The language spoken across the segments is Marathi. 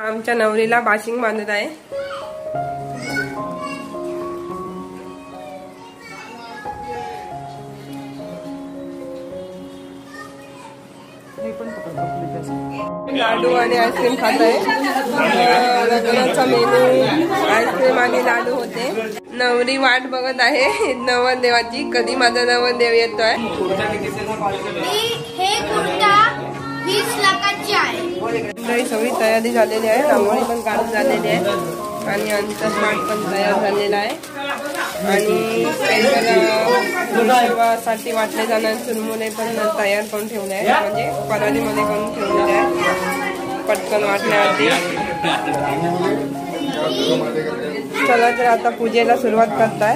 आमच्या नवरीला बाशिंग बांधत आहे। लाडू आणि आईस्क्रीम खात आहे। लग्नाचा मेनू आईस्क्रीम आणि लाडू होते। नवरी वाट बघत आहे नवरदेवाची, कधी माझा नवरदेव येतोय। सगळी तयारी झालेली आहे, रांगोळी पण काढून झालेली आहे आणि अंतरमाट पण तयार झालेला आहे आणि साठी वाटले जाणारे चुरमुरे पण तयार करून ठेवले आहे, म्हणजे पराठीमध्ये करून ठेवलेले आहे पटकन वाटण्याआधी। चला तर आता पूजेला सुरुवात करताय।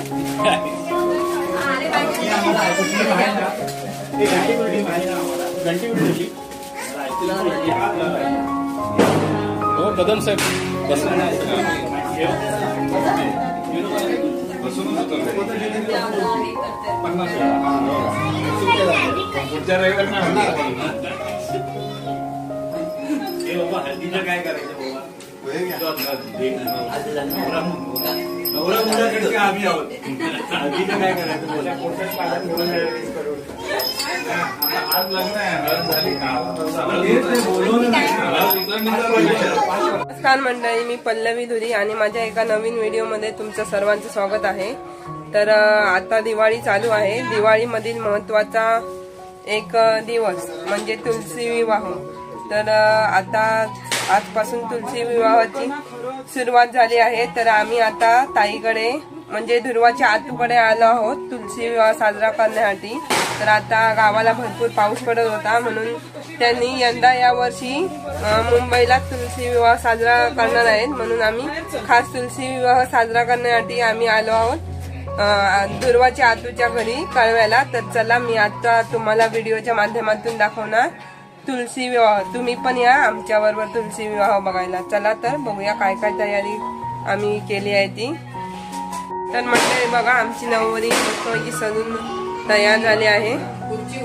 कदम साहेब काय करायचं आम्ही आहोत, काय करायचं आज लग्न आहे। नमस्कार मंडळी, मी पल्लवी धुरी आणि माझ्या एका नवीन व्हिडिओ मध्ये तुमचं सर्वांचं स्वागत आहे। तर आता दिवाळी चालू आहे। दिवाळी मधील महत्वाचा एक दिवस म्हणजे तुलसी विवाह। तर आता आजपासून तुलसी विवाहाची सुरुवात झाली आहे। तर आम्ही आता ताईकडे म्हणजे ध्रुवाच्या आतूकडे आलो आहोत तुलसी विवाह साजरा करण्यासाठी। तर आता गावाला भरपूर पाऊस पडत होता, म्हणून त्यांनी यंदा या वर्षी मुंबईला तुलसी विवाह साजरा करणार आहेत, म्हणून आम्ही खास तुलसी विवाह साजरा करण्यासाठी आम्ही आलो आहोत ध्रुवाच्या आतूच्या घरी कळव्याला। तर चला मी आता तुम्हाला व्हिडिओच्या माध्यमातून दाखवणार तुलसी विवाह। तुम्ही पण या आमच्या बरोबर तुलसी विवाह बघायला। चला तर बघूया काय काय तयारी आम्ही केली आहे ती। तर म्हणजे बघा आमची नवरी मस्तपैकी सजून तयार झाली आहे।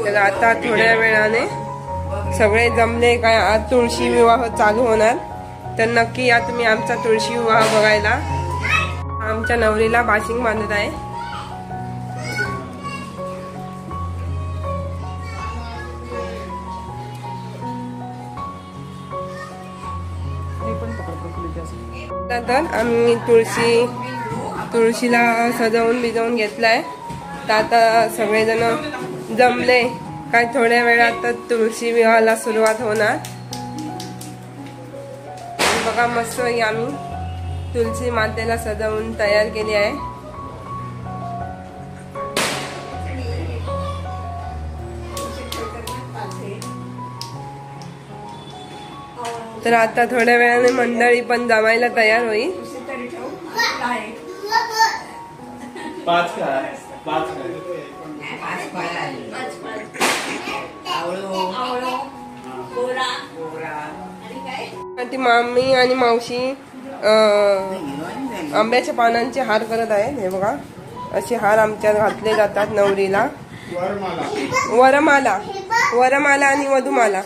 तर आता थोड्या वेळाने सगळे जमले काय आज तुळशी विवाह चालू होणार। तर नक्की या तुम्ही आमचा तुळशी विवाह बघायला। आमच्या नवरीला बाशिंग बांधत आहे। तर आम्ही तुळशीला सजवून बिजवून घेतलाय। तर आता सगळेजण जमले काय थोड्या वेळात तुळशी विवाहाला सुरुवात होणार। बघा मस्त आम्ही तुलसी मातेला सजवून तयार केली आहे। तर आता थोड्या वेळाने मंडळी पण जमायला तयार होईल। मामी आणि मावशी आंब्याच्या पानांचे हार करत आहेत। हे बघा असे हार आमच्यात घातले जातात नवरीला। वरमाला आणि वधूमाला।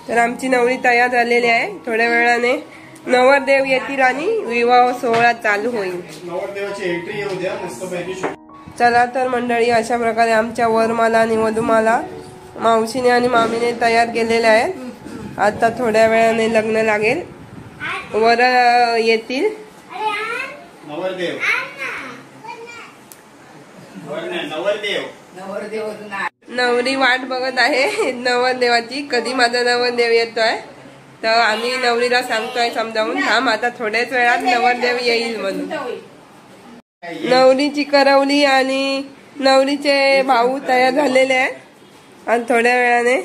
तर आमची नवरी तयार झालेली आहे। थोड्या वेळाने नवरदेव येतील आणि विवाह सोहळा चालू होईल। चला तर मंडळी अशा प्रकारे आमच्या वरमाला आणि वधूमाला मावशीने आणि मामीने तयार केलेल्या आहेत। आता थोड्या वेळाने लग्न लागेल, वर येतील। नवरी वाट बघत आहे नवरदेवाची, कधी माझा नवरदेव येतोय। तर आम्ही नवरीला सांगतोय समजावून थांब आता थोड्याच वेळात नवरदेव येईल म्हणून। नवरीची करवली आणि नवरीचे भाऊ तयार झालेले आहेत आणि थोड्या वेळाने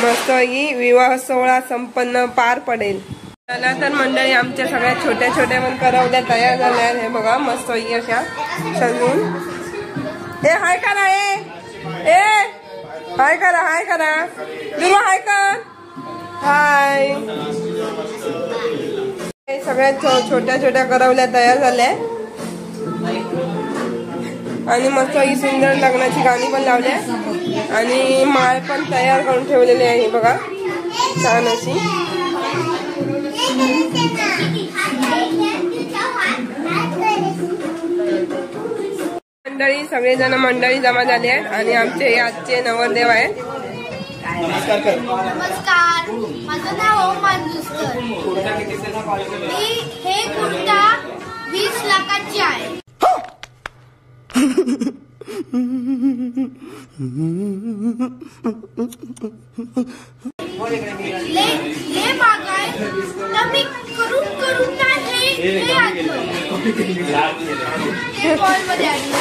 मस्त विवाह सोहळा संपन्न पार पडेल। चला तर मंडळी आमच्या सगळ्या छोट्या छोट्या पण करवल्या तयार झाल्या आहेत। हे बघा मस्त अशा सजून। ए हाय करा, ए हाय करा, हाय करा ध्रुवा, हाय कर, हाय। सगळ्या छोट्या छोट्या करवल्या तयार झाल्या आणि मस्त ही सुंदर लग्नाची गाणी पण लावली आणि माळ पण तयार करून ठेवलेली आहे बघा छान अशी। मंडळी सगळेजण मंडळी जमा झाली आहेत आणि आमचे हे आजचे नवरदेव आहेत. नमस्कार, माझं नाव ओम मांजूसकर. हे कुर्ता 20 लाखाची आहे. ले मागाय तर मी करून ना हे आणलं. हे बॉलमध्ये आणलं.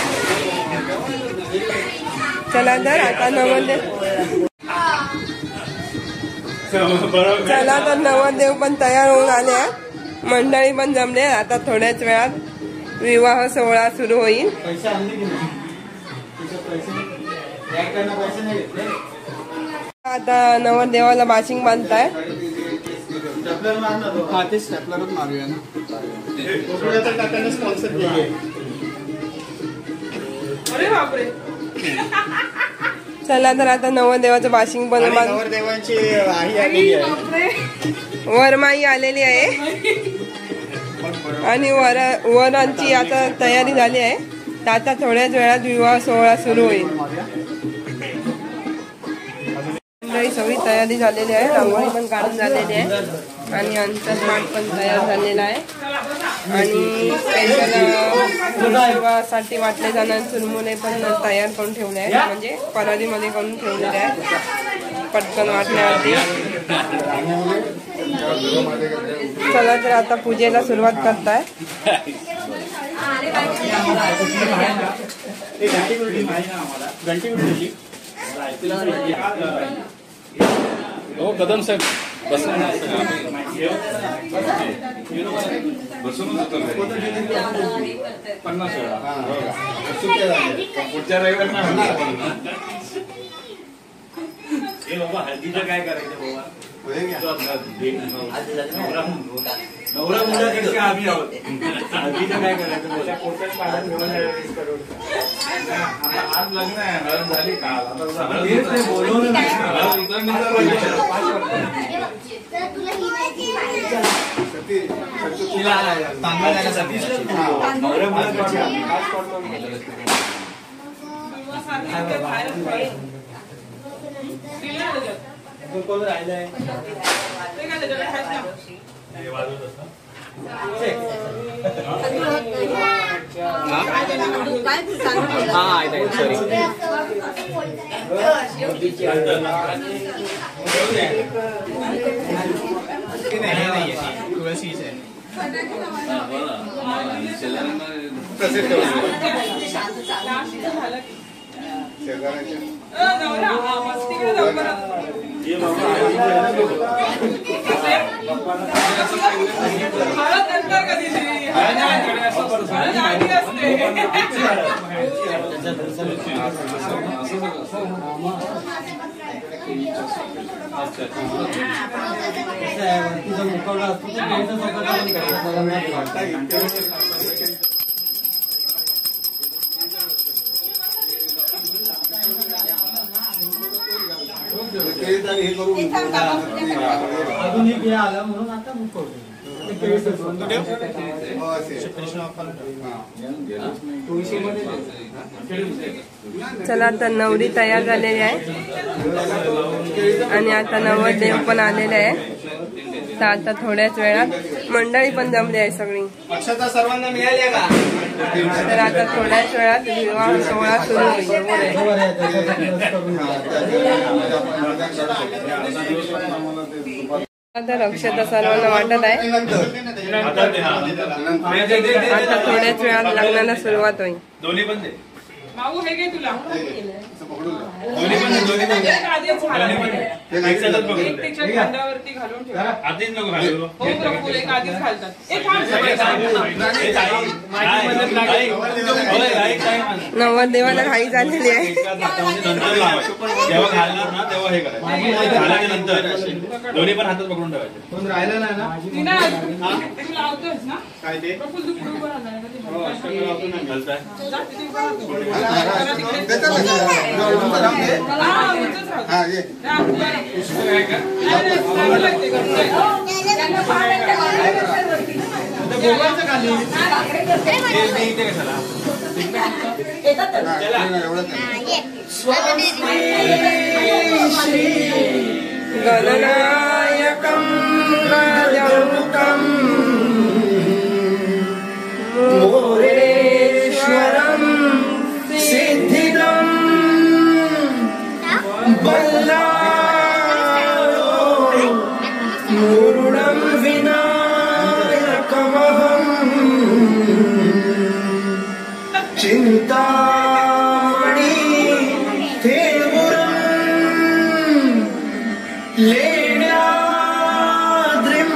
चला तर आता नवरदेव पण तयार होऊन आले आहेत. मंडळी पण जमले. आता थोड्याच वेळात विवाह सोहळा सुरू होईल. आता नवरदेवाला बाशिंग बांधताय. अरे बापरे. चला तर आता नवरदेवाचं बाशिंग पण नवरदेवांची वरमाई आलेली आहे आणि वरांची आता तयारी झाली आहे. तर आता थोड्याच वेळात विवाह सोहळा सुरू होईल. सगळी तयारी झालेली आहे. रांगोळी पण काढून झालेली आहे आणि अंतरमाट पण तयार झालेला आहे आणि विवाहासाठी वाटले जाणारे चुरमुरे पण तयार करून ठेवले आहेत. म्हणजे पराडीमध्ये करून ठेवलेले आहेत पटकन वाटण्यावरती. चला तर आता पूजेला सुरुवात करताय. हो कदम साहेब पुढच्या रविवार बाबा हळदीचं काय करायचं बाबा. नवरा मुलापेक्षा आम्ही आहोत. हळदीचं काय करायचं आज लग्न आहे. हळद झाली काल. बोलवलं नाही. कोण राहिलंय तुळशीच आहे. आधुनिक हे आलं म्हणून आता चला तर नवरी तयार झालेली आहे आणि आता नवरदेव पण आलेले आहे. तर आता थोड्याच वेळात मंडळी पण जमली आहे सगळी. अक्षता सर्वांना मिळाल्या का? तर आता थोड्याच वेळात विवाह सोहळा सुरू होईल. आता अक्षता सर्वांना वाटत आहे. आता थोड्याच वेळात लग्नाला सुरुवात होईल. दोन्ही पण दे. माऊ हे घे तुला. दोन्ही पण एकपेक्षा खांद्यावरती घालून ठेवा. आधीच नको घालू. हो प्रफुल एक आधीच घालतात. नवरदेवाला घाई झालेली आहे. जेव्हा घालणार ना तेव्हा हे करायचं. घालायच्या नंतर दोन्ही पण हातात पकडून ठेवायचे. कोण राहिलं नाही ना? तू लावतोस ना काय ते? प्रफुल तू पुढे उभं राहणार घालताय. जा तिथे उभं राहतो. हा गणनायकं राजमुखं मोरेश्वरं सिद्धिदं बल्लाळो मूरुडं विनायकमहं चिन्तामणि लेण्याद्रिं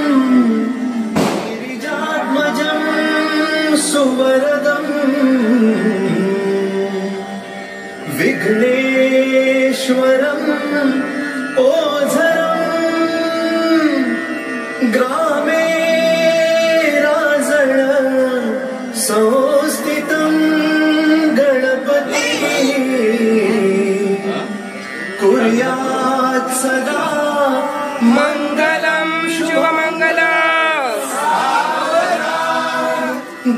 गिरिजात्मजं सुवरदं विघ्नेश्वरं ओझरं ग्रामे राजळ संस्थितं गणपती कुर्यात् सदा मंगलम शुभमंगलम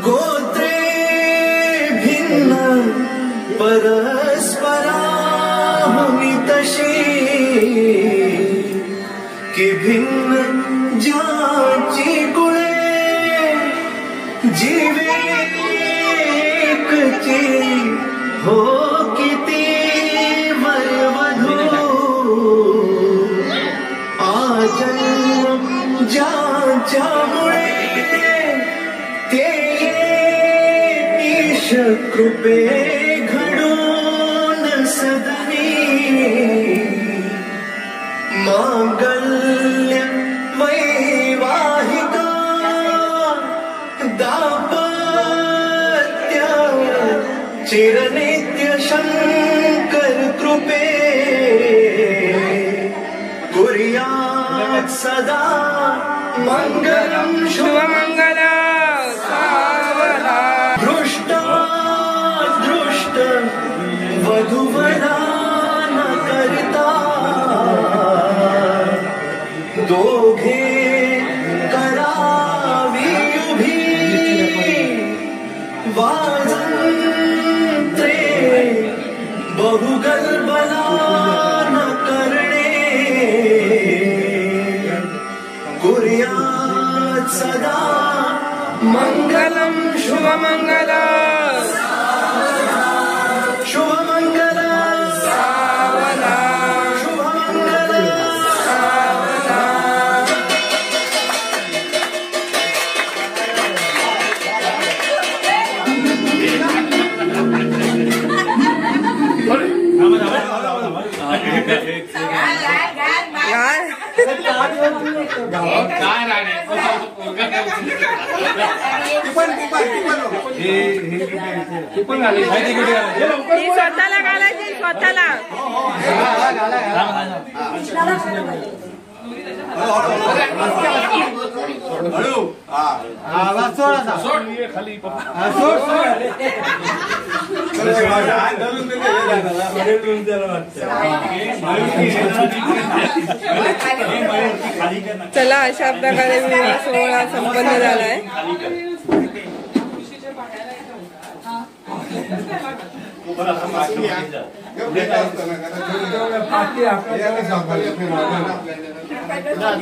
गोत्रे भिन्न परस्पराहुमितशी कि भिन्न ज्याची कुळे जीवे एकची हो किती वरवधू जन्म ज्याच्यामुळे ते ईश कृपे घडून सदनी मांगल्य वैवाहिका दाम्पत्य चिरनित्य शंकर कृपे कुर्यात् सदा मंगलम शुभमंगलम सावला दृष्ट वधूवरान करता दोघे करावी उभी वाजंत्रे बहुगल्बलान कुर्यात् सदा मंगलम शुभमंगलम शुभमंगलम सावला शुभमंगलम सावला स्वतःला घालायची स्वतःला चला अशा प्रकारे विवाह सोहळा संपन्न झालाय.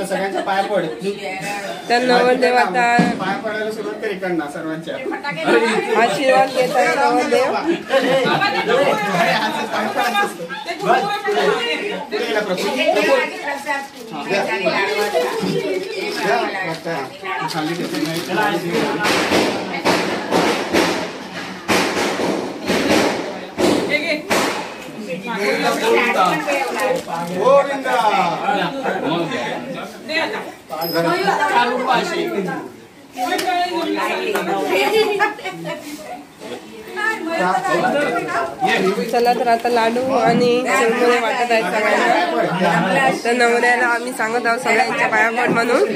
सगळ्यांच्या पाया पड तर नवरदेव आता पाया पडायला सुरुवात करी करणार सर्वांच्या आशीर्वाद घेतात. नवरदेव चला तर आता लाडू आणि चिरमुरे वाटत आहेत सगळ्यांना. तर नवऱ्याला आम्ही सांगत आहोत सगळ्यांच्या पायापड म्हणून.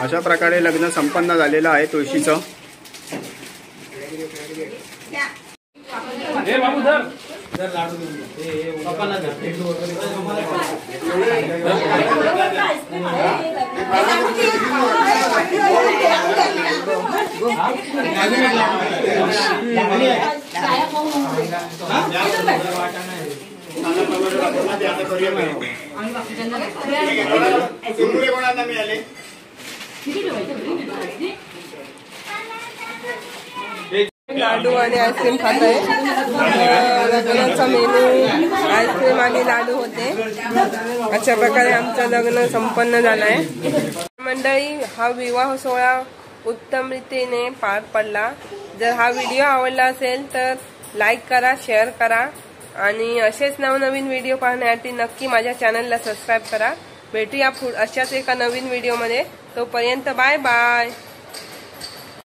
अशा प्रकारे लग्न संपन्न झालेलं आहे तुळशीचं. लाडू आणि आईस्क्रीम खात आहे. लग्नाचा मेनू आईस्क्रीम आणि लाडू होते. अशा प्रकारे आमचं लग्न संपन्न झालं आहे. मंडळी, हा विवाह सोहळा उत्तम रीतीने पार पडला. जर हा व्हिडिओ आवडला असेल तर लाईक करा, शेअर करा आणि असेच नवनवीन व्हिडिओ पाहण्यासाठी नक्की माझ्या चॅनलला सबस्क्राईब करा. भेटूया अशाच एका नवीन व्हिडिओमध्ये. तोपर्यंत बाय बाय.